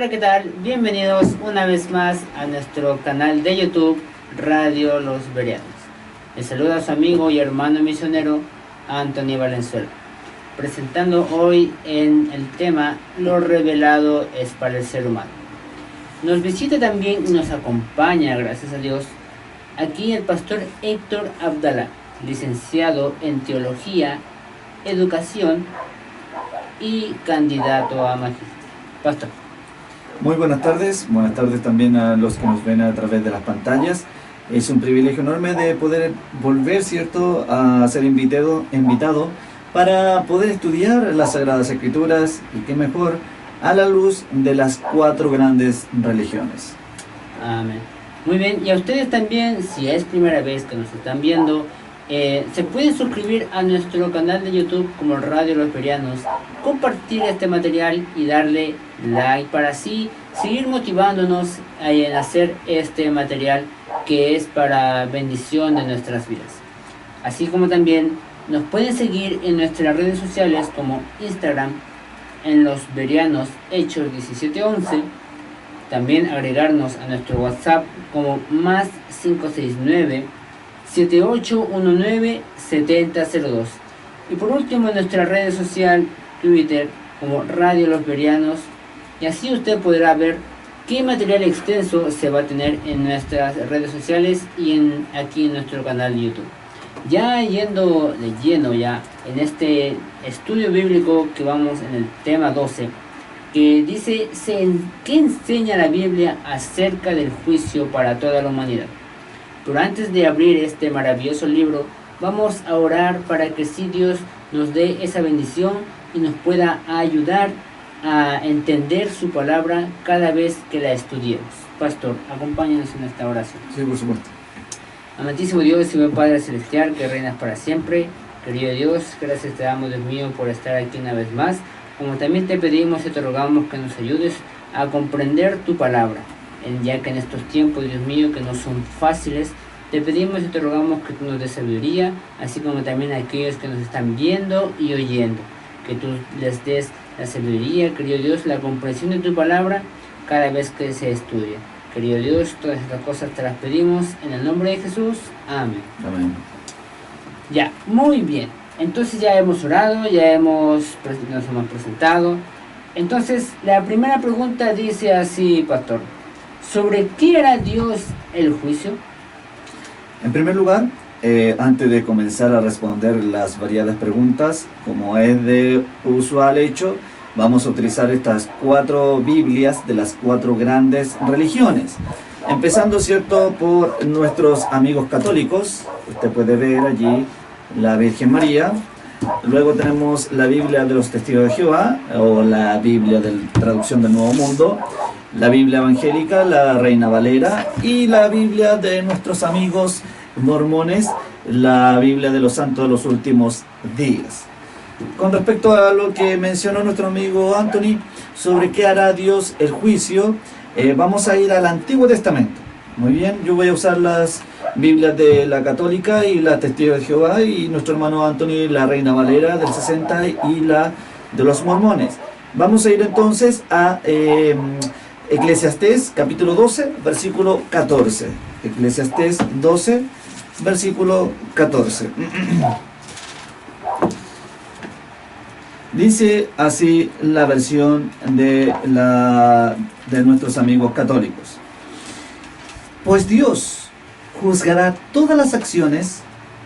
Hola, ¿qué tal? Bienvenidos una vez más a nuestro canal de YouTube Radio Los Bereanos. Les saluda a su amigo y hermano misionero Anthony Valenzuela, presentando hoy en el tema Lo revelado es para el ser humano. Nos visita también y nos acompaña, gracias a Dios, aquí el pastor Héctor Abdalá, licenciado en Teología, Educación y candidato a magíster. Pastor. Muy buenas tardes también a los que nos ven a través de las pantallas. Es un privilegio enorme de poder volver, ¿cierto?, a ser invitado para poder estudiar las Sagradas Escrituras, y qué mejor, a la luz de las 4 grandes religiones. Amén. Muy bien, y a ustedes también, si es primera vez que nos están viendo, se pueden suscribir a nuestro canal de YouTube como Radio Los Bereanos, compartir este material y darle like para así seguir motivándonos en hacer este material que es para bendición de nuestras vidas. Así como también nos pueden seguir en nuestras redes sociales como Instagram, en Los Bereanos Hechos 1711, también agregarnos a nuestro WhatsApp como más 569 7819 7002, y por último en nuestra red social Twitter como Radio Los Bereanos, y así usted podrá ver qué material extenso se va a tener en nuestras redes sociales y aquí en nuestro canal de YouTube. Ya yendo de lleno ya en este estudio bíblico que vamos en el tema 12, que dice ¿qué enseña la Biblia acerca del juicio para toda la humanidad? Pero antes de abrir este maravilloso libro, vamos a orar para que sí Dios nos dé esa bendición y nos pueda ayudar a entender su palabra cada vez que la estudiemos. Pastor, acompáñanos en esta oración. Sí, por supuesto. Amantísimo Dios y buen Padre Celestial, que reinas para siempre. Querido Dios, gracias te damos, Dios mío, por estar aquí una vez más. Como también te pedimos y te rogamos que nos ayudes a comprender tu palabra, ya que en estos tiempos, Dios mío, que no son fáciles, te pedimos y te rogamos que tú nos des sabiduría, así como también a aquellos que nos están viendo y oyendo, que tú les des la sabiduría, querido Dios, la comprensión de tu palabra cada vez que se estudia. Querido Dios, todas estas cosas te las pedimos en el nombre de Jesús. Amén. Amén. Ya, muy bien. Entonces ya hemos orado, nos hemos presentado. Entonces, la primera pregunta dice así, pastor: ¿sobre qué hará Dios el juicio? En primer lugar, antes de comenzar a responder las variadas preguntas, como es de usual hecho, vamos a utilizar estas 4 Biblias de las 4 grandes religiones. Empezando, ¿cierto?, por nuestros amigos católicos. Usted puede ver allí la Virgen María. Luego tenemos la Biblia de los Testigos de Jehová, o la Biblia de Traducción del Nuevo Mundo, la Biblia evangélica, la Reina Valera, y la Biblia de nuestros amigos mormones, la Biblia de los Santos de los Últimos Días. Con respecto a lo que mencionó nuestro amigo Anthony sobre qué hará Dios el juicio, vamos a ir al Antiguo Testamento. Muy bien, yo voy a usar las Biblias de la Católica y la Testigos de Jehová, y nuestro hermano Anthony la Reina Valera del 60 y la de los Mormones. Vamos a ir entonces a Eclesiastés capítulo 12, versículo 14. Eclesiastés 12, versículo 14. Dice así la versión de nuestros amigos católicos: pues Dios juzgará todas las acciones,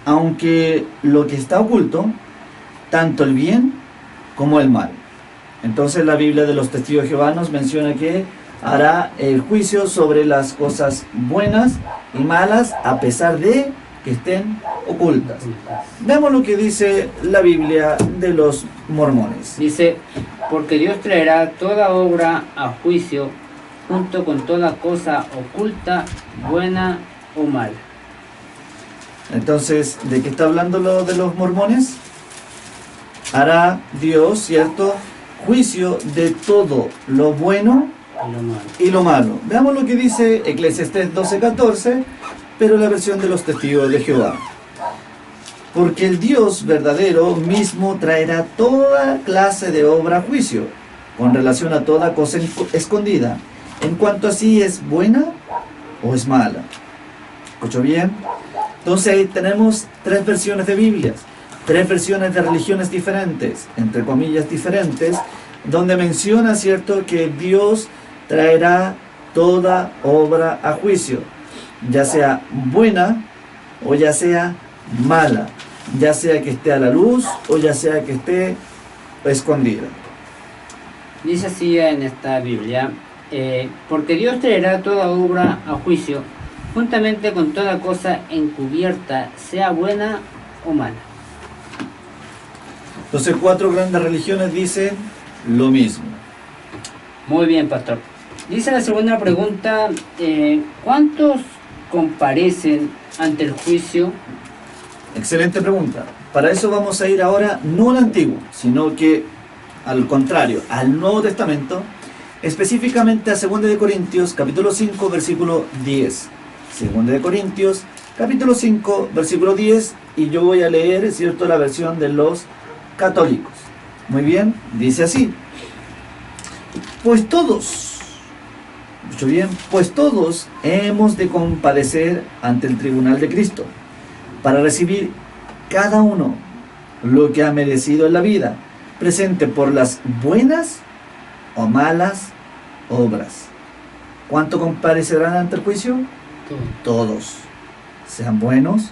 aunque lo que está oculto, tanto el bien como el mal. Entonces la Biblia de los Testigos de Jehová nos menciona que hará el juicio sobre las cosas buenas y malas, a pesar de que estén ocultas. Veamos lo que dice la Biblia de los mormones. Dice: porque Dios traerá toda obra a juicio, junto con toda cosa oculta, buena o mala. Entonces, ¿de qué está hablando lo de los mormones? Hará Dios, ¿cierto?, juicio de todo lo bueno y lo malo. Veamos lo que dice Eclesiastés 12:14, pero la versión de los Testigos de Jehová. Porque el Dios verdadero mismo traerá toda clase de obra a juicio, con relación a toda cosa escondida, en cuanto a si es buena o es mala. ¿Escucho bien? Entonces ahí tenemos tres versiones de Biblias, tres versiones de religiones diferentes, entre comillas diferentes, donde menciona, ¿cierto?, que Dios traerá toda obra a juicio, ya sea buena o ya sea mala, ya sea que esté a la luz o ya sea que esté escondida. Dice así en esta Biblia, porque Dios traerá toda obra a juicio, juntamente con toda cosa encubierta, sea buena o mala. Entonces, cuatro grandes religiones dicen lo mismo. Muy bien, pastor. Dice la segunda pregunta, ¿cuántos comparecen ante el juicio? Excelente pregunta. Para eso vamos a ir ahora no al Antiguo, sino que al contrario, al Nuevo Testamento, específicamente a 2 de Corintios, capítulo 5, versículo 10. 2 de Corintios, capítulo 5, versículo 10, y yo voy a leer, ¿cierto?, la versión de los católicos. Muy bien, dice así. Pues todos, escucho bien, pues todos hemos de compadecer ante el tribunal de Cristo, para recibir cada uno lo que ha merecido en la vida presente por las buenas o malas obras. ¿Cuánto comparecerán ante el juicio? Todos, sean buenos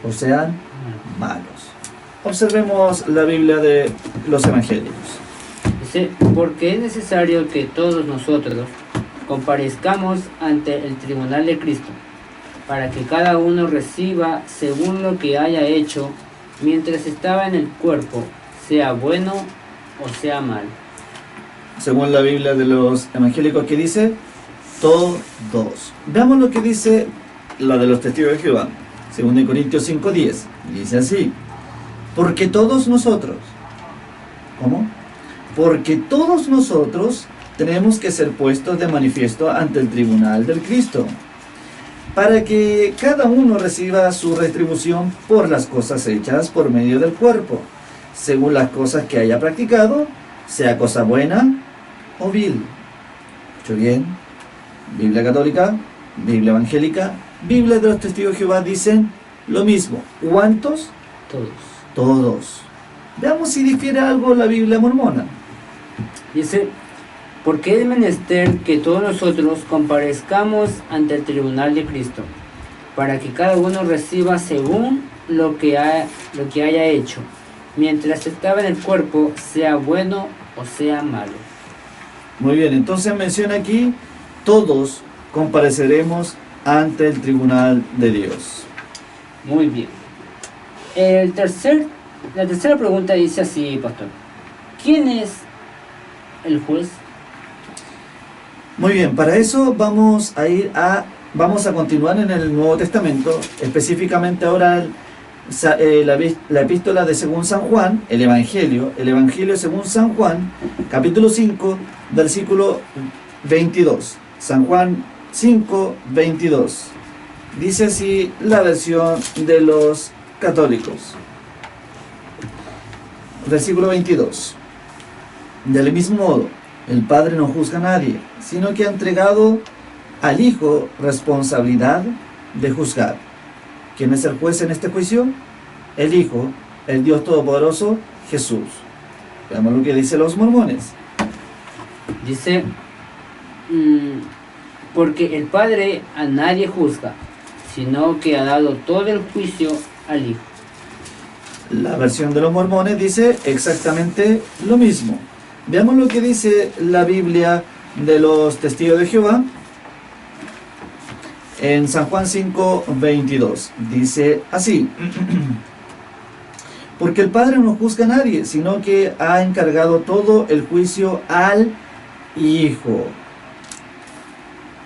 o sean malos. Observemos la Biblia de los Evangelios. Dice, porque es necesario que todos nosotros comparezcamos ante el tribunal de Cristo, para que cada uno reciba según lo que haya hecho mientras estaba en el cuerpo, sea bueno o sea malo. Según la Biblia de los evangélicos, ¿qué dice? Todos. Veamos lo que dice la de los testigos de Jehová. 2 Corintios 5:10. Dice así. Porque todos nosotros, ¿cómo? Porque todos nosotros tenemos que ser puestos de manifiesto ante el tribunal del Cristo, para que cada uno reciba su retribución por las cosas hechas por medio del cuerpo, según las cosas que haya practicado, sea cosa buena o vil. ¿Escucho bien? Biblia católica, Biblia evangélica, Biblia de los testigos de Jehová dicen lo mismo. ¿Cuántos? Todos. Todos. Veamos si difiere algo la Biblia mormona. Dice, porque es menester que todos nosotros comparezcamos ante el tribunal de Cristo, para que cada uno reciba según lo que haya hecho, mientras estaba en el cuerpo, sea bueno o sea malo. Muy bien, entonces menciona aquí, todos compareceremos ante el tribunal de Dios. Muy bien. La tercera pregunta dice así, pastor. ¿Quién es el juez? Muy bien, para eso vamos a continuar en el Nuevo Testamento, específicamente ahora la epístola de según San Juan, el Evangelio según San Juan, capítulo 5, versículo 22. San Juan 5, 22. Dice así la versión de los católicos. Versículo 22. Del mismo modo, el Padre no juzga a nadie, sino que ha entregado al Hijo responsabilidad de juzgar. ¿Quién es el juez en este juicio? El Hijo, el Dios Todopoderoso, Jesús. Veamos lo que dicen los mormones. Dice, porque el Padre a nadie juzga, sino que ha dado todo el juicio al Hijo. La versión de los mormones dice exactamente lo mismo. Veamos lo que dice la Biblia de los testigos de Jehová. En San Juan 5, 22. Dice así. Porque el Padre no juzga a nadie, sino que ha encargado todo el juicio al Hijo.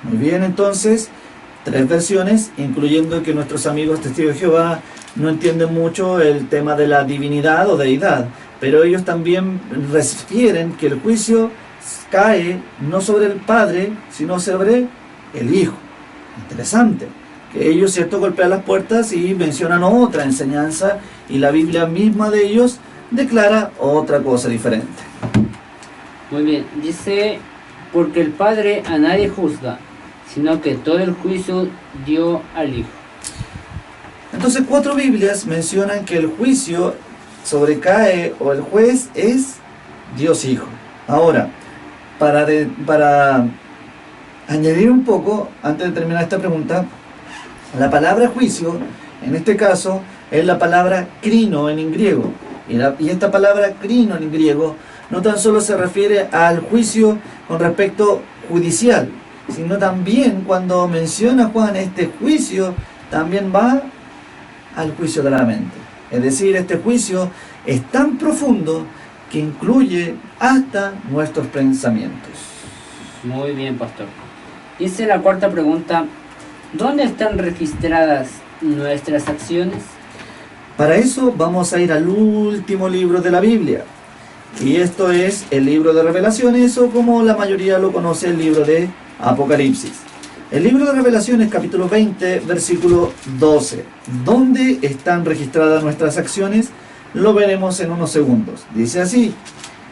Muy bien, entonces, tres versiones, incluyendo que nuestros amigos testigos de Jehová no entienden mucho el tema de la divinidad o deidad, pero ellos también refieren que el juicio cae no sobre el Padre, sino sobre el Hijo. Interesante, que ellos, cierto, golpean las puertas y mencionan otra enseñanza, y la Biblia misma de ellos declara otra cosa diferente. Muy bien, dice, porque el Padre a nadie juzga, sino que todo el juicio dio al Hijo. Entonces, 4 Biblias mencionan que el juicio sobrecae o el juez es Dios Hijo. Ahora, para añadir un poco, antes de terminar esta pregunta, la palabra juicio, en este caso, es la palabra krino en griego. Y esta palabra krino en griego no tan solo se refiere al juicio con respecto judicial, sino también cuando menciona Juan este juicio, también va al juicio de la mente. Es decir, este juicio es tan profundo que incluye hasta nuestros pensamientos. Muy bien, pastor. Dice la cuarta pregunta, ¿dónde están registradas nuestras acciones? Para eso vamos a ir al último libro de la Biblia. Y esto es el libro de Revelaciones, o como la mayoría lo conoce, el libro de Apocalipsis. El libro de Revelaciones, capítulo 20, versículo 12. ¿Dónde están registradas nuestras acciones? Lo veremos en unos segundos. Dice así: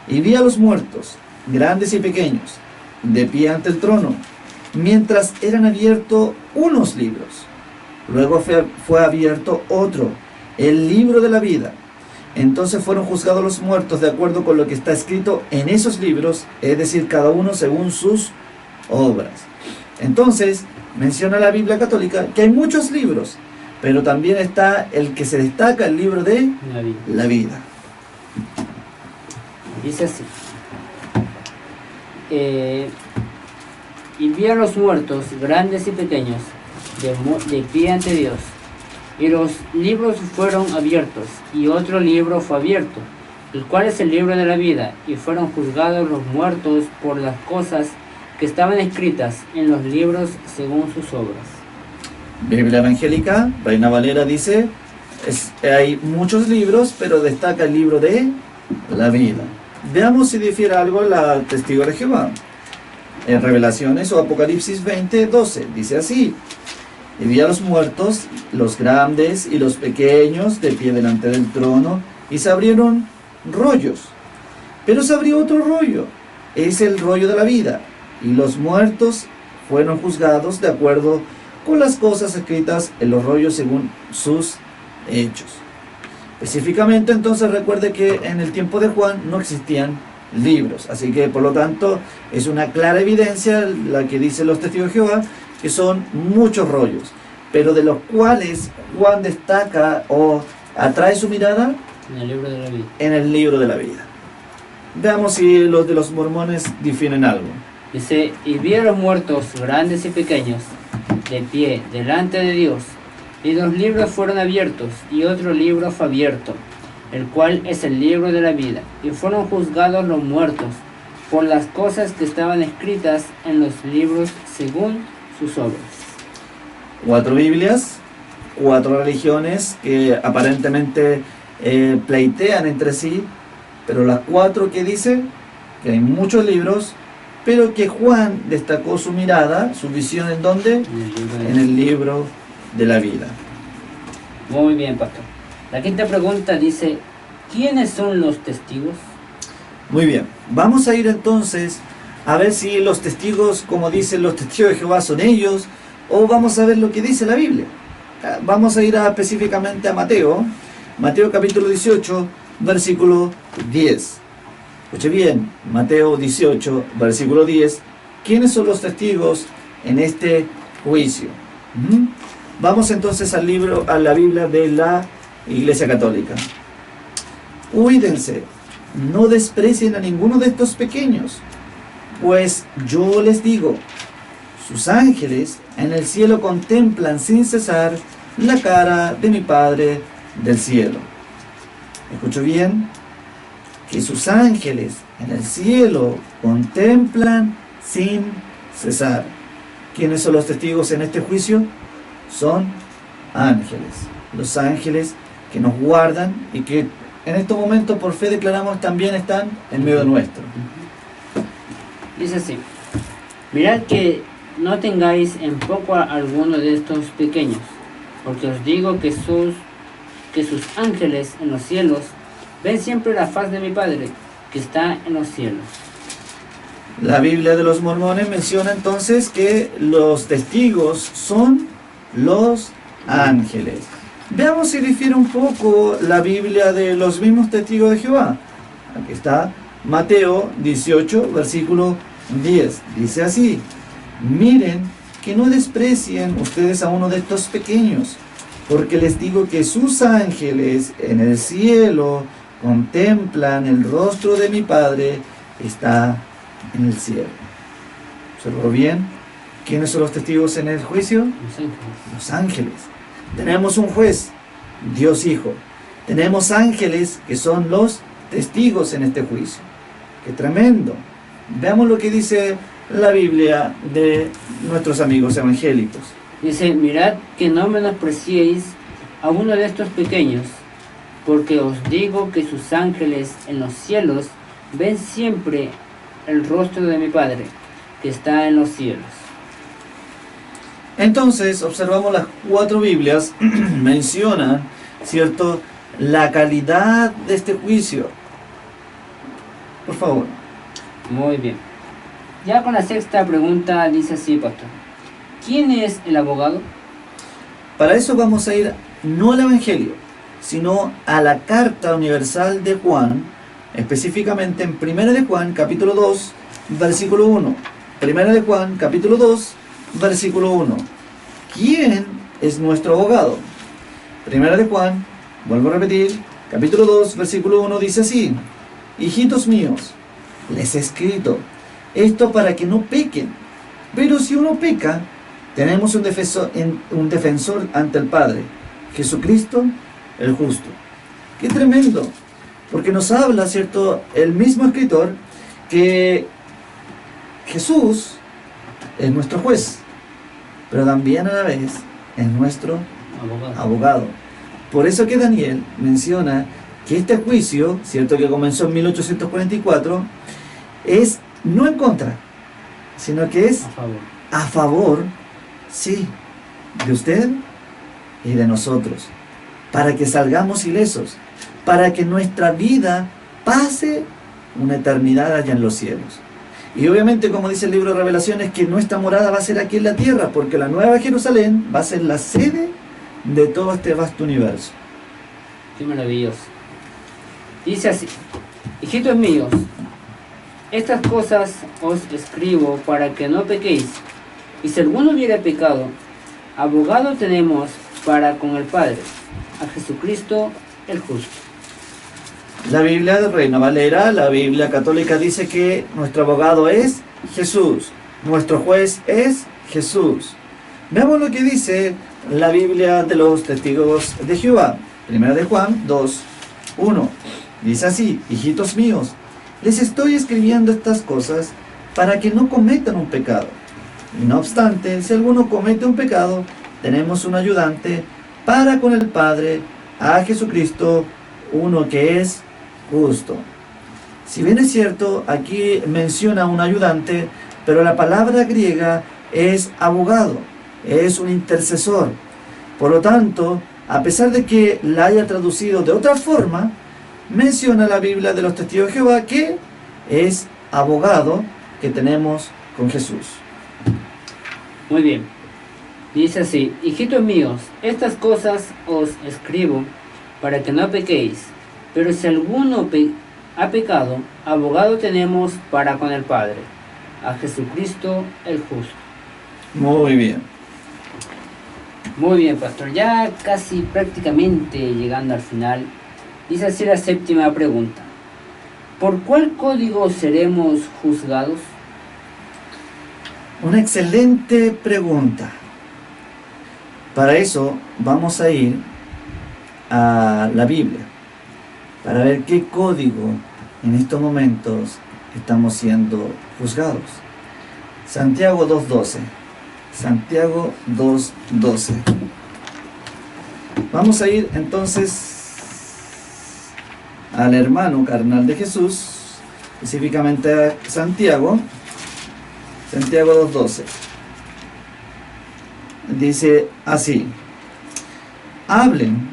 y vi a los muertos, grandes y pequeños, de pie ante el trono, mientras eran abiertos unos libros. Luego fue abierto otro, el libro de la vida. Entonces fueron juzgados los muertos de acuerdo con lo que está escrito en esos libros, es decir, cada uno según sus obras. Entonces, menciona la Biblia católica que hay muchos libros, pero también está el que se destaca, el libro de la vida. Dice así: y vi a los muertos, grandes y pequeños, de pie ante Dios. Y los libros fueron abiertos, y otro libro fue abierto, el cual es el libro de la vida, y fueron juzgados los muertos por las cosas que estaban escritas en los libros según sus obras. Biblia Evangélica, Reina Valera dice, hay muchos libros, pero destaca el libro de la vida. Veamos si difiere algo la Testigo de Jehová. En Revelaciones o Apocalipsis 20, 12, dice así: y vi a los muertos, los grandes y los pequeños, de pie delante del trono, y se abrieron rollos. Pero se abrió otro rollo, es el rollo de la vida, y los muertos fueron juzgados de acuerdo con las cosas escritas en los rollos según sus hechos. Específicamente, entonces, recuerde que en el tiempo de Juan no existían libros, así que por lo tanto es una clara evidencia la que dicen los testigos de Jehová, que son muchos rollos, pero de los cuales Juan destaca o atrae su mirada en el libro de la vida. En el libro de la vida. Veamos si los de los mormones difieren algo. Dice, y vi a los muertos, grandes y pequeños, de pie delante de Dios, y los libros fueron abiertos, y otro libro fue abierto, el cual es el libro de la vida, y fueron juzgados los muertos por las cosas que estaban escritas en los libros según sus obras. 4 Biblias, 4 religiones que aparentemente pleitean entre sí, pero las 4 que dice que hay muchos libros, pero que Juan destacó su mirada, su visión, ¿en dónde? En el libro de la vida. Muy bien, pastor. La quinta pregunta dice, ¿quiénes son los testigos? Muy bien, vamos a ir entonces a ver si los testigos, como dicen los testigos de Jehová, son ellos, o vamos a ver lo que dice la Biblia. Vamos a ir específicamente a Mateo capítulo 18, versículo 10. Escuche bien, Mateo 18, versículo 10. ¿Quiénes son los testigos en este juicio? Vamos entonces a la Biblia de la Iglesia Católica. Cuídense, no desprecien a ninguno de estos pequeños, pues yo les digo, sus ángeles en el cielo contemplan sin cesar la cara de mi Padre del cielo. ¿Escucho bien? Que sus ángeles en el cielo contemplan sin cesar. ¿Quiénes son los testigos en este juicio? Son ángeles. Los ángeles que nos guardan y que en estos momentos por fe declaramos también están en medio nuestro. Dice así, mirad que no tengáis en poco a alguno de estos pequeños, porque os digo que sus ángeles en los cielos ven siempre la faz de mi Padre que está en los cielos. La Biblia de los Mormones menciona entonces que los testigos son los ángeles. Veamos si difiere un poco la Biblia de los mismos testigos de Jehová. Aquí está Mateo 18, versículo 10. Dice así: miren que no desprecien ustedes a uno de estos pequeños, porque les digo que sus ángeles en el cielo contemplan el rostro de mi Padre que está en el cielo. ¿Observó bien? ¿Quiénes son los testigos en el juicio? Los ángeles. Los ángeles. Tenemos un juez, Dios Hijo. Tenemos ángeles que son los testigos en este juicio. ¡Qué tremendo! Veamos lo que dice la Biblia de nuestros amigos evangélicos. Dice, mirad que no menospreciéis a uno de estos pequeños, porque os digo que sus ángeles en los cielos ven siempre el rostro de mi Padre, que está en los cielos. Entonces, observamos las 4 Biblias, mencionan, ¿cierto?, la calidad de este juicio. Por favor. Muy bien. Ya con la sexta pregunta dice así, pastor. ¿Quién es el abogado? Para eso vamos a ir no al Evangelio, sino a la Carta Universal de Juan, específicamente en 1 de Juan, capítulo 2, versículo 1. 1 de Juan, capítulo 2, versículo 1. ¿Quién es nuestro abogado? 1 de Juan, vuelvo a repetir, capítulo 2, versículo 1 dice así: hijitos míos, les he escrito esto para que no pequen, pero si uno peca, tenemos un defensor ante el Padre, Jesucristo el justo. ¡Qué tremendo! Porque nos habla, ¿cierto?, el mismo escritor, que Jesús es nuestro juez, pero también a la vez es nuestro abogado. Por eso que Daniel menciona que este juicio, cierto, que comenzó en 1844, es no en contra, sino que es a favor, sí, de usted y de nosotros, para que salgamos ilesos, para que nuestra vida pase una eternidad allá en los cielos. Y obviamente, como dice el libro de Revelaciones, que nuestra morada va a ser aquí en la tierra, porque la Nueva Jerusalén va a ser la sede de todo este vasto universo. Qué maravilloso. Dice así: hijitos míos, estas cosas os escribo para que no pequéis. Y si alguno hubiera pecado, abogado tenemos para con el Padre, a Jesucristo el justo. La Biblia de Reina Valera, la Biblia católica, dice que nuestro abogado es Jesús, nuestro juez es Jesús. Veamos lo que dice la Biblia de los testigos de Jehová. 1 de Juan 2, 1. Dice así: hijitos míos, les estoy escribiendo estas cosas para que no cometan un pecado. Y no obstante, si alguno comete un pecado, tenemos un ayudante para con el Padre, a Jesucristo, uno que es justo. Si bien es cierto, aquí menciona un ayudante, pero la palabra griega es abogado, es un intercesor. Por lo tanto, a pesar de que la haya traducido de otra forma, menciona la Biblia de los testigos de Jehová que es abogado que tenemos con Jesús. Muy bien. Dice así: hijitos míos, estas cosas os escribo para que no pequéis. Pero si alguno ha pecado, abogado tenemos para con el Padre, a Jesucristo el justo. Muy bien. Muy bien, pastor. Ya casi prácticamente llegando al final. Dice así la séptima pregunta: ¿por cuál código seremos juzgados? Una excelente pregunta. Para eso vamos a ir a la Biblia, para ver qué código en estos momentos estamos siendo juzgados. Santiago 2.12. Santiago 2.12. Vamos a ir entonces al hermano carnal de Jesús, específicamente a Santiago 2.12. Dice así: hablen,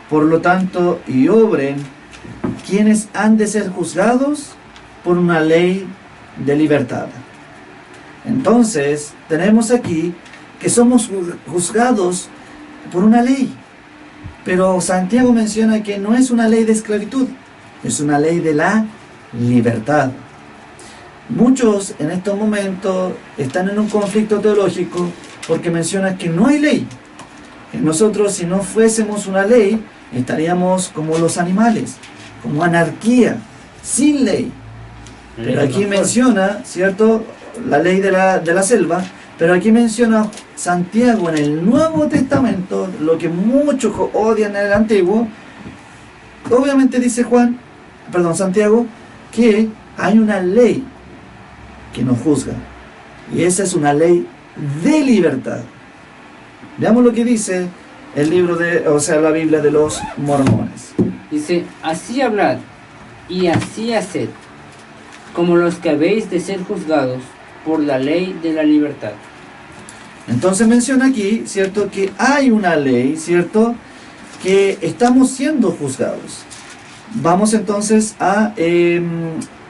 por lo tanto, y obren quienes han de ser juzgados por una ley de libertad. Entonces, tenemos aquí que somos juzgados por una ley. Pero Santiago menciona que no es una ley de esclavitud, es una ley de la libertad. Muchos en estos momentos están en un conflicto teológico porque mencionan que no hay ley. Nosotros, si no fuésemos una ley, estaríamos como los animales, como anarquía, sin ley. Pero aquí menciona, ¿cierto?, la ley de la selva, pero aquí menciona Santiago en el Nuevo Testamento, lo que muchos odian en el Antiguo. Obviamente dice Santiago, que hay una ley que nos juzga, y esa es una ley de libertad. Veamos lo que dice el libro la Biblia de los Mormones. Dice, así hablad y así haced, como los que habéis de ser juzgados por la ley de la libertad. Entonces menciona aquí, ¿cierto?, que hay una ley, ¿cierto?, que estamos siendo juzgados. Vamos entonces a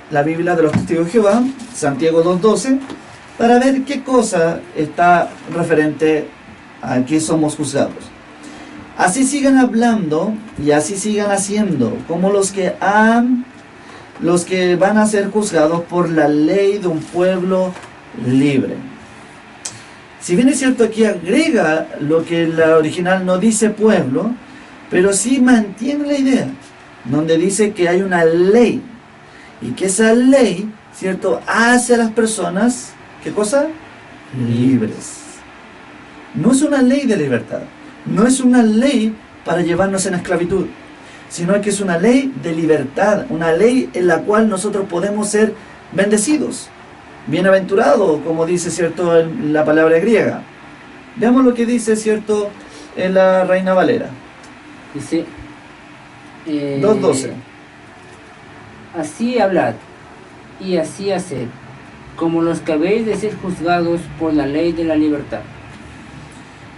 la Biblia de los Testigos de Jehová, Santiago 2:12, para ver qué cosa está referente a que somos juzgados. Así sigan hablando y así sigan haciendo, como los que van a ser juzgados por la ley de un pueblo libre. Si bien es cierto, aquí agrega lo que la original no dice pueblo, pero sí mantiene la idea, donde dice que hay una ley, y que esa ley, ¿cierto?, hace a las personas, ¿qué cosa? Libres. No es una ley de libertad, no es una ley para llevarnos en esclavitud, sino que es una ley de libertad, una ley en la cual nosotros podemos ser bendecidos, bienaventurados, como dice, ¿cierto?, en la palabra griega. Veamos lo que dice, ¿cierto?, en la Reina Valera. Dice 2:12. Así hablad y así haced, como los que habéis de ser juzgados por la ley de la libertad.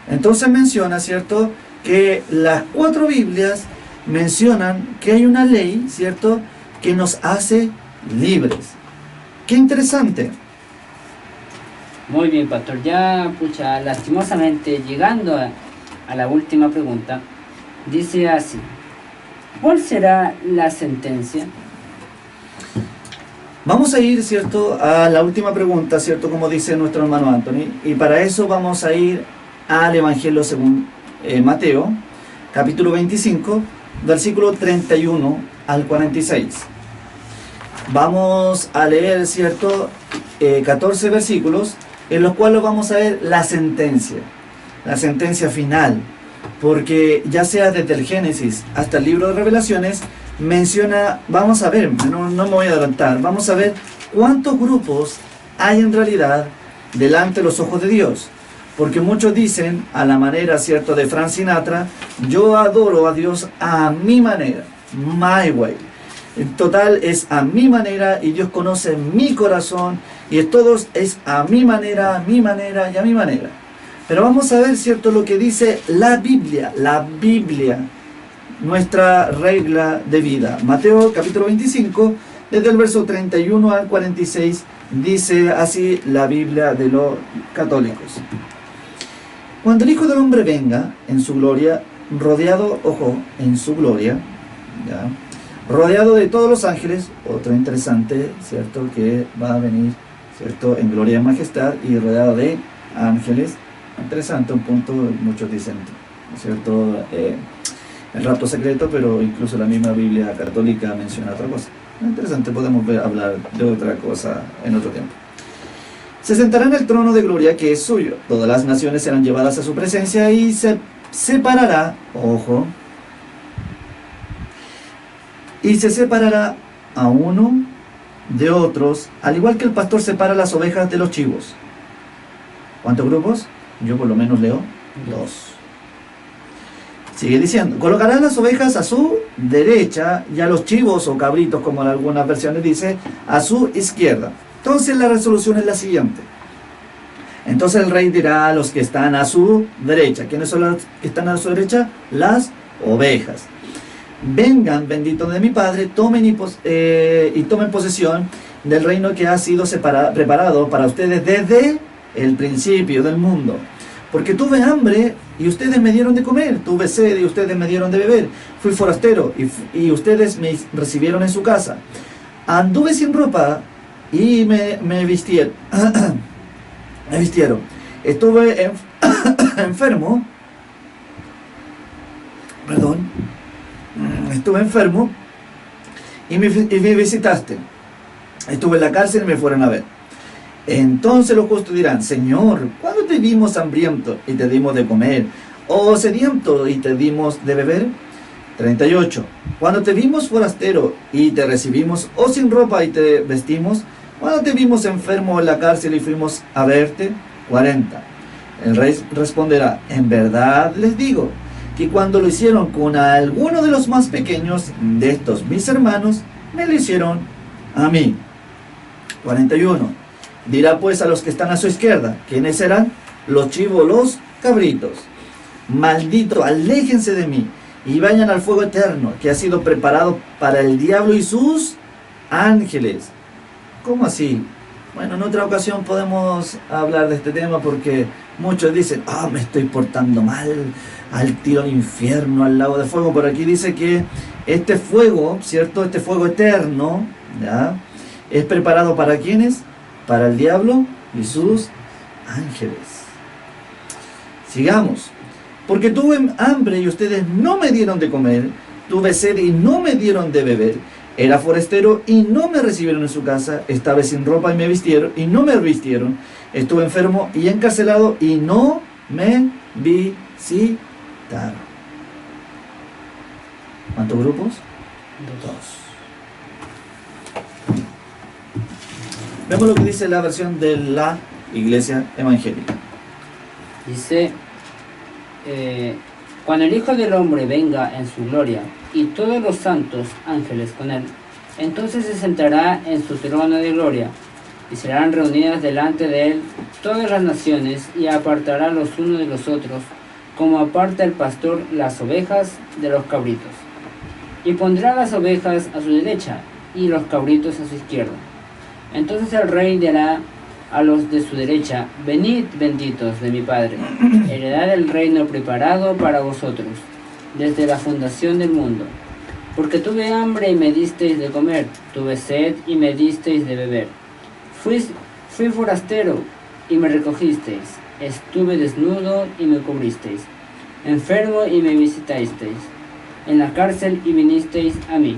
Entonces menciona, ¿cierto?, que las 4 Biblias mencionan que hay una ley, ¿cierto?, que nos hace libres. ¡Qué interesante! Muy bien, pastor. Ya, lastimosamente, llegando a la última pregunta, dice así: ¿cuál será la sentencia? Vamos a ir, ¿cierto?, a la última pregunta, ¿cierto?, como dice nuestro hermano Anthony, y para eso vamos a ir al Evangelio según Mateo, capítulo 25, versículo 31 al 46. Vamos a leer, ¿cierto?, 14 versículos, en los cuales vamos a ver la sentencia final, porque ya sea desde el Génesis hasta el libro de Revelaciones, menciona, vamos a ver, no me voy a adelantar, vamos a ver cuántos grupos hay en realidad delante de los ojos de Dios. Porque muchos dicen, a la manera, ¿cierto?, de Frank Sinatra, yo adoro a Dios a mi manera, my way. En total es a mi manera, y Dios conoce mi corazón, y todos es a mi manera y a mi manera. Pero vamos a ver, ¿cierto?, lo que dice la Biblia, nuestra regla de vida. Mateo capítulo 25, desde el verso 31 al 46, dice así la Biblia de los católicos. Cuando el Hijo del Hombre venga en su gloria, rodeado de todos los ángeles, otro interesante, ¿cierto?, que va a venir, ¿cierto?, en gloria y majestad y rodeado de ángeles. Interesante, un punto, muchos dicen, ¿cierto?, el rapto secreto, pero incluso la misma Biblia católica menciona otra cosa. Interesante, podemos hablar de otra cosa en otro tiempo. Se sentará en el trono de gloria que es suyo. Todas las naciones serán llevadas a su presencia y se separará, y se separará a uno de otros, al igual que el pastor separa las ovejas de los chivos. ¿Cuántos grupos? Yo por lo menos leo 2. Sigue diciendo, colocará las ovejas a su derecha y a los chivos o cabritos, como en algunas versiones dice, a su izquierda. Entonces la resolución es la siguiente. Entonces el rey dirá a los que están a su derecha. ¿Quiénes son los que están a su derecha? Las ovejas. Vengan, benditos de mi Padre, tomen posesión del reino que ha sido preparado para ustedes desde el principio del mundo. Porque tuve hambre y ustedes me dieron de comer, tuve sed y ustedes me dieron de beber, fui forastero y ustedes me recibieron en su casa, anduve sin ropa y me vistieron, me vistieron, estuve enfermo, estuve enfermo y me visitaste, estuve en la cárcel y me fueron a ver. Entonces los justos dirán: Señor, ¿cuándo te vimos hambriento y te dimos de comer? ¿O sediento y te dimos de beber? 38. Cuando te vimos forastero y te recibimos, o sin ropa y te vestimos, cuando te vimos enfermo en la cárcel y fuimos a verte. 40. El rey responderá: en verdad les digo que cuando lo hicieron con alguno de los más pequeños de estos mis hermanos, me lo hicieron a mí. 41. Dirá pues a los que están a su izquierda: ¿quiénes serán? Los chivos, los cabritos. Maldito, aléjense de mí y vayan al fuego eterno que ha sido preparado para el diablo y sus ángeles. ¿Cómo así? Bueno, en otra ocasión podemos hablar de este tema, porque muchos dicen: me estoy portando mal, al tiro al infierno, al lago de fuego. Por aquí dice que este fuego, ¿cierto? Este fuego eterno, ¿ya?, es preparado ¿para quiénes? Para el diablo y sus ángeles. Sigamos. Porque tuve hambre y ustedes no me dieron de comer, tuve sed y no me dieron de beber, era forastero y no me recibieron en su casa, estaba sin ropa y no me vistieron, estuve enfermo y encarcelado y no me visitaron. ¿Cuántos grupos? 2. Vemos lo que dice la versión de la Iglesia Evangélica. Dice: cuando el Hijo del Hombre venga en su gloria y todos los santos ángeles con él, entonces se sentará en su trono de gloria y serán reunidas delante de él todas las naciones, y apartará los unos de los otros, como aparta el pastor las ovejas de los cabritos, y pondrá las ovejas a su derecha y los cabritos a su izquierda. Entonces el rey dirá a los de su derecha: venid, benditos de mi Padre, heredad el reino preparado para vosotros desde la fundación del mundo. Porque tuve hambre y me disteis de comer, tuve sed y me disteis de beber. Fui forastero y me recogisteis, estuve desnudo y me cubristeis, enfermo y me visitasteis, en la cárcel y vinisteis a mí.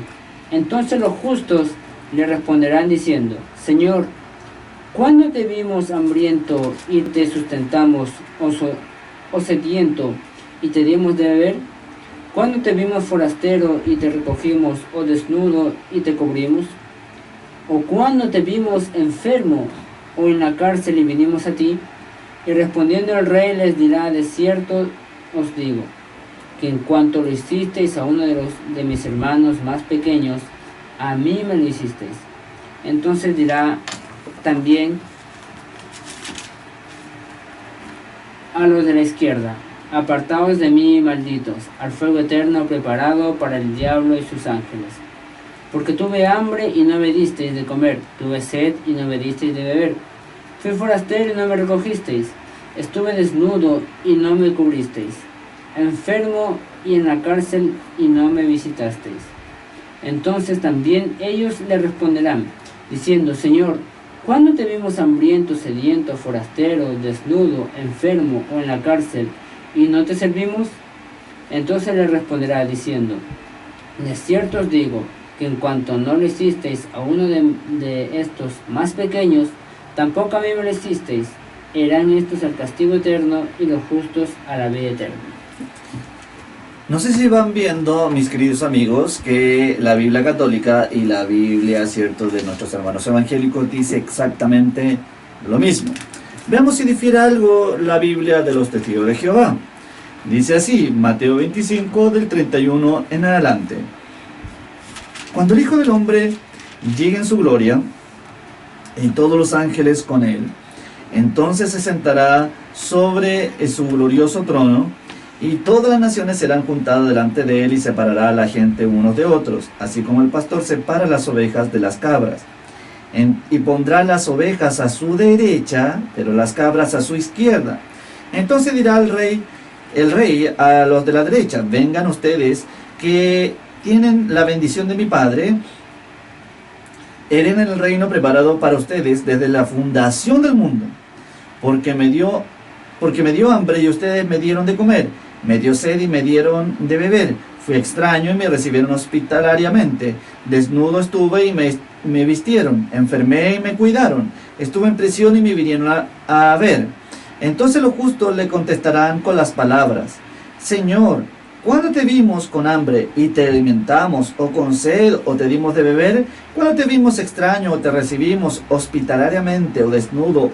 Entonces los justos le responderán diciendo: Señor, ¿cuándo te vimos hambriento y te sustentamos, o sediento y te dimos de beber? ¿Cuándo te vimos forastero y te recogimos, o desnudo y te cubrimos? ¿O cuándo te vimos enfermo o en la cárcel y vinimos a ti? Y respondiendo el rey les dirá: de cierto os digo, que en cuanto lo hicisteis a uno de mis hermanos más pequeños, a mí me lo hicisteis. Entonces dirá también a los de la izquierda: apartaos de mí, malditos, al fuego eterno preparado para el diablo y sus ángeles. Porque tuve hambre y no me disteis de comer, tuve sed y no me disteis de beber, fui forastero y no me recogisteis, estuve desnudo y no me cubristeis, enfermo y en la cárcel y no me visitasteis. Entonces también ellos le responderán, diciendo: Señor, ¿cuándo te vimos hambriento, sediento, forastero, desnudo, enfermo o en la cárcel y no te servimos? Entonces le responderá diciendo: de cierto os digo, que en cuanto no lo hicisteis a uno de estos más pequeños, tampoco a mí me lo hicisteis. Irán estos al castigo eterno y los justos a la vida eterna. No sé si van viendo, mis queridos amigos, que la Biblia católica y la Biblia, ¿cierto?, de nuestros hermanos evangélicos dice exactamente lo mismo. Veamos si difiere algo la Biblia de los testigos de Jehová. Dice así, Mateo 25, del 31 en adelante: cuando el Hijo del Hombre llegue en su gloria y todos los ángeles con él, entonces se sentará sobre su glorioso trono, y todas las naciones serán juntadas delante de él, y separará a la gente unos de otros, así como el pastor separa las ovejas de las cabras. y pondrá las ovejas a su derecha, pero las cabras a su izquierda. Entonces dirá el rey a los de la derecha: vengan ustedes que tienen la bendición de mi Padre, hereden el reino preparado para ustedes desde la fundación del mundo, porque me dio hambre y ustedes me dieron de comer, me dio sed y me dieron de beber, fui extraño y me recibieron hospitalariamente, desnudo estuve y me vistieron, enfermé y me cuidaron, estuve en prisión y me vinieron a ver. Entonces los justos le contestarán con las palabras: Señor, ¿cuándo te vimos con hambre y te alimentamos, o con sed o te dimos de beber? ¿Cuándo te vimos extraño o te recibimos hospitalariamente, o desnudo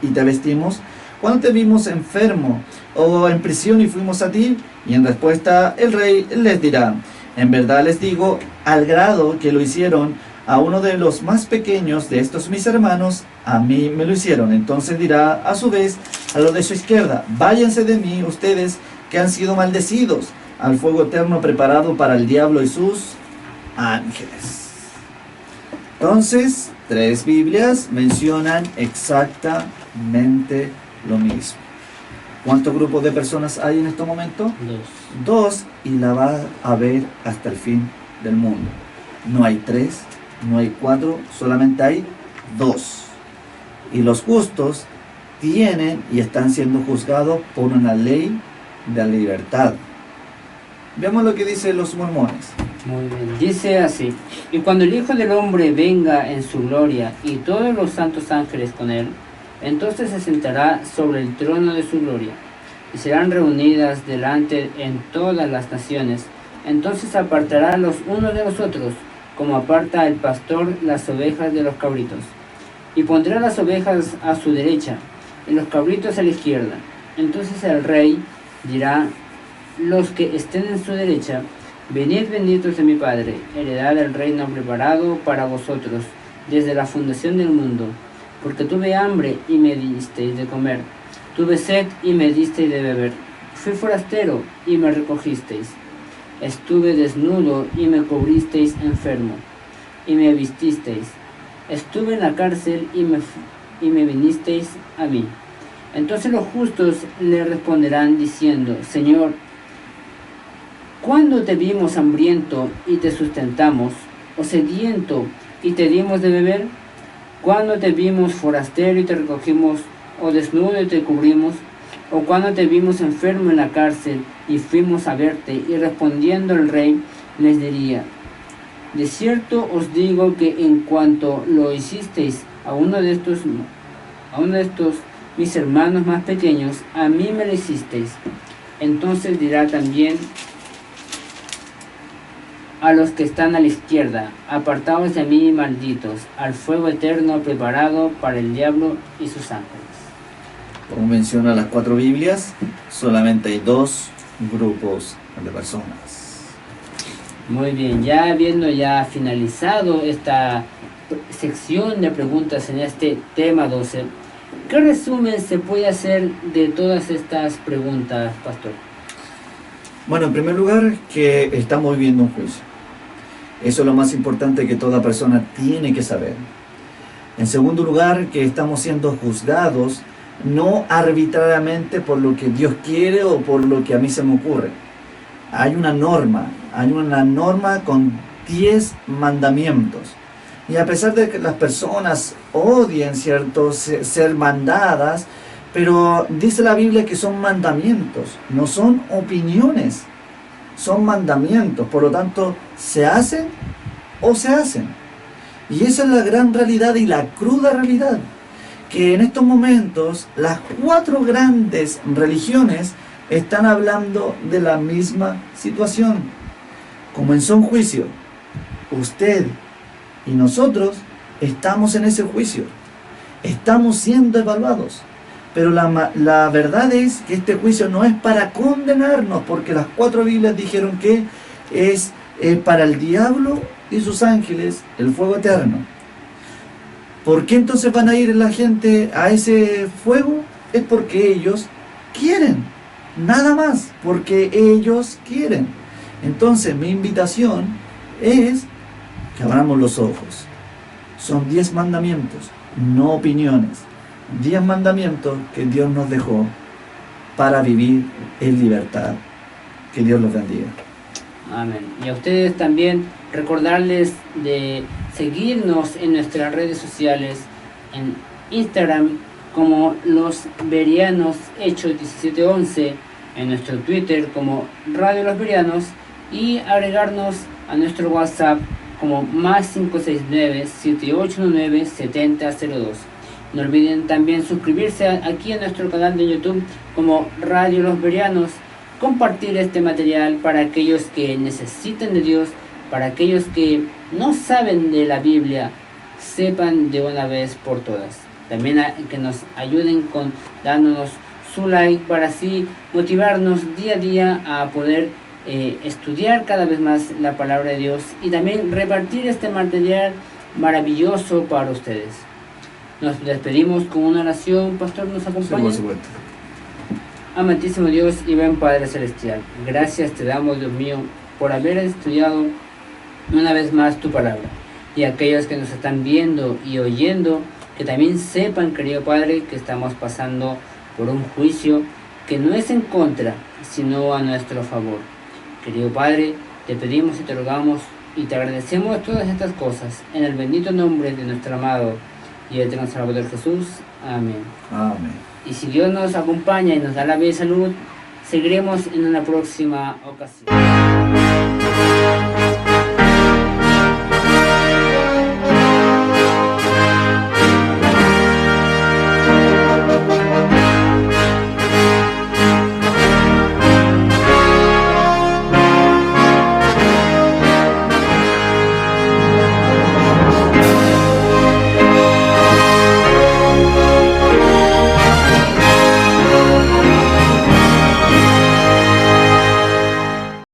y te vestimos? ¿Cuándo te vimos enfermo o en prisión y fuimos a ti? Y en respuesta el rey les dirá: en verdad les digo, al grado que lo hicieron a uno de los más pequeños de estos mis hermanos, a mí me lo hicieron. Entonces dirá a su vez a los de su izquierda: váyanse de mí ustedes que han sido maldecidos, al fuego eterno preparado para el diablo y sus ángeles. Entonces, 3 Biblias mencionan exactamente lo mismo. ¿Cuántos grupos de personas hay en este momento? 2, y la va a haber hasta el fin del mundo. No hay 3, no hay 4, solamente hay 2. Y los justos tienen y están siendo juzgados por una ley de la libertad. Veamos lo que dicen los mormones. Muy bien, dice así: y cuando el Hijo del Hombre venga en su gloria y todos los santos ángeles con él, entonces se sentará sobre el trono de su gloria, y serán reunidas delante en todas las naciones. Entonces apartará los unos de los otros, como aparta el pastor las ovejas de los cabritos. Y pondrá las ovejas a su derecha, y los cabritos a la izquierda. Entonces el rey dirá: los que estén en su derecha, venid benditos de mi Padre, heredad el reino preparado para vosotros desde la fundación del mundo. Porque tuve hambre y me disteis de comer, tuve sed y me disteis de beber, fui forastero y me recogisteis, estuve desnudo y me cubristeis, enfermo y me vististeis, estuve en la cárcel y me vinisteis a mí. Entonces los justos le responderán diciendo: Señor, ¿cuándo te vimos hambriento y te sustentamos, o sediento y te dimos de beber? ¿Cuándo te vimos forastero y te recogimos, o desnudo y te cubrimos? ¿O cuándo te vimos enfermo en la cárcel y fuimos a verte? Y respondiendo el rey les diría: de cierto os digo que en cuanto lo hicisteis a uno de estos mis hermanos más pequeños, a mí me lo hicisteis. Entonces dirá también a los que están a la izquierda: apartaos de mí, malditos, al fuego eterno preparado para el diablo y sus ángeles. Como menciona las 4 Biblias, solamente hay 2 grupos de personas. Muy bien, ya habiendo finalizado esta sección de preguntas en este tema 12, ¿qué resumen se puede hacer de todas estas preguntas, pastor? Bueno, en primer lugar, que estamos viviendo un juicio. Eso es lo más importante que toda persona tiene que saber. En segundo lugar, que estamos siendo juzgados no arbitrariamente por lo que Dios quiere o por lo que a mí se me ocurre. Hay una norma con 10 mandamientos. Y a pesar de que las personas odien, ¿cierto?, ser mandadas, pero dice la Biblia que son mandamientos, no son opiniones, son mandamientos. Por lo tanto, ¿se hacen o se hacen? Y esa es la gran realidad y la cruda realidad, que en estos momentos las 4 grandes religiones están hablando de la misma situación. Comenzó un juicio. Usted y nosotros estamos en ese juicio. Estamos siendo evaluados. Pero la verdad es que este juicio no es para condenarnos, porque las 4 Biblias dijeron que es para el diablo y sus ángeles el fuego eterno. ¿Por qué entonces van a ir la gente a ese fuego? Es porque ellos quieren, nada más, porque ellos quieren. Entonces mi invitación es que abramos los ojos. Son 10 mandamientos, no opiniones. 10 mandamientos que Dios nos dejó para vivir en libertad. Que Dios los bendiga. Amén. Y a ustedes también recordarles de seguirnos en nuestras redes sociales, en Instagram como Los Bereanos Hechos 1711, en nuestro Twitter como Radio Los Bereanos, y agregarnos a nuestro WhatsApp como más 569-7819-7002. No olviden también suscribirse aquí a nuestro canal de YouTube como Radio Los Bereanos, compartir este material para aquellos que necesiten de Dios, para aquellos que no saben de la Biblia, sepan de una vez por todas. También que nos ayuden con dándonos su like para así motivarnos día a día a poder estudiar cada vez más la palabra de Dios y también repartir este material maravilloso para ustedes. Nos despedimos con una oración. Pastor, ¿nos acompaña? Sí, por supuesto. Amantísimo Dios y buen Padre Celestial, gracias te damos, Dios mío, por haber estudiado una vez más tu palabra. Y aquellos que nos están viendo y oyendo, que también sepan, querido Padre, que estamos pasando por un juicio que no es en contra, sino a nuestro favor. Querido Padre, te pedimos y te rogamos y te agradecemos todas estas cosas, en el bendito nombre de nuestro amado y eterno Salvador Jesús. Amén. Amén. Y si Dios nos acompaña y nos da la vida y salud, seguiremos en una próxima ocasión.